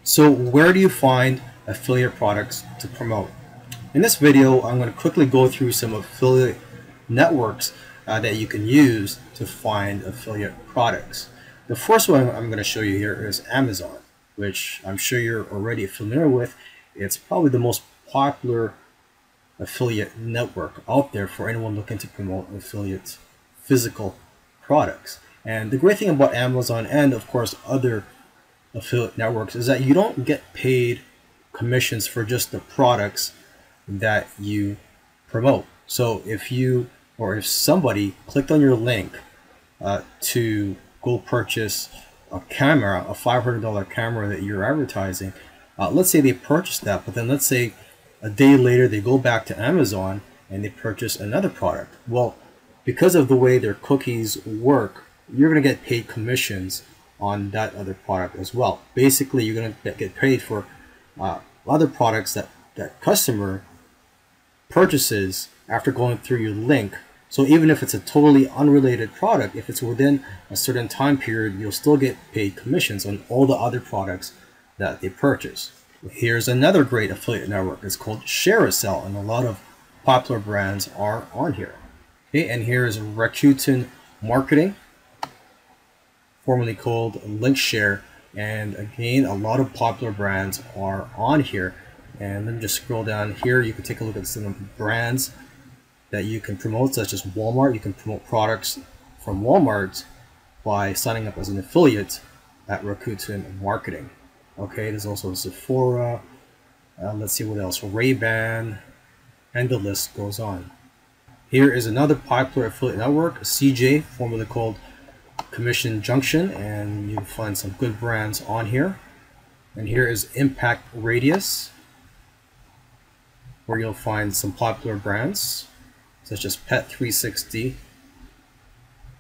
So where do you find affiliate products to promote? In this video, I'm going to quickly go through some affiliate networks that you can use to find affiliate products. The first one I'm going to show you here is Amazon, which I'm sure you're already familiar with. It's probably the most popular affiliate network out there for anyone looking to promote affiliate physical products. And the great thing about Amazon and of course other affiliate networks is that you don't get paid commissions for just the products that you promote. So if you or if somebody clicked on your link to go purchase a camera, a $500 camera that you're advertising, let's say they purchased that, but then let's say a day later they go back to Amazon and they purchase another product. Well, because of the way their cookies work, you're going to get paid commissions on that other product as well. Basically, you're going to get paid for other products that that customer purchases after going through your link. So even if it's a totally unrelated product, if it's within a certain time period, you'll still get paid commissions on all the other products that they purchase. Here's another great affiliate network. It's called Share-a-Sell, and a lot of popular brands are on here. Okay, and here's Rakuten Marketing, formerly called LinkShare, and again, a lot of popular brands are on here. And let me just scroll down here. You can take a look at some of the brands that you can promote, such as Walmart. You can promote products from Walmart by signing up as an affiliate at Rakuten Marketing. Okay, there's also Sephora. Let's see what else. Ray-Ban, and the list goes on. Here is another popular affiliate network, CJ, formerly called Commission Junction, and you'll find some good brands on here. And here is Impact Radius, where you'll find some popular brands such as Pet 360.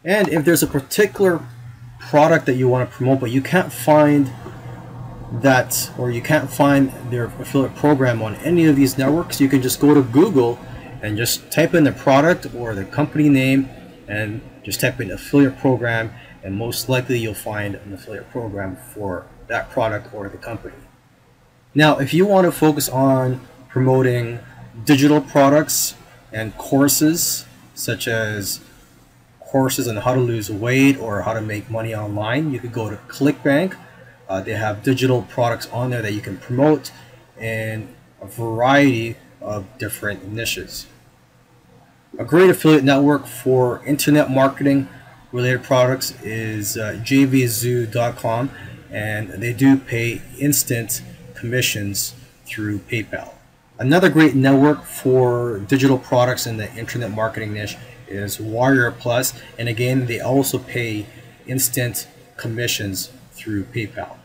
And if there's a particular product that you want to promote but you can't find that, or you can't find their affiliate program on any of these networks, you can just go to Google and just type in the product or the company name and just type in affiliate program, and most likely you'll find an affiliate program for that product or the company. Now, if you want to focus on promoting digital products and courses, such as courses on how to lose weight or how to make money online, you could go to ClickBank. They have digital products on there that you can promote in a variety of different niches. A great affiliate network for internet marketing related products is jvzoo.com, and they do pay instant commissions through PayPal. Another great network for digital products in the internet marketing niche is Warrior Plus, and again, they also pay instant commissions through PayPal.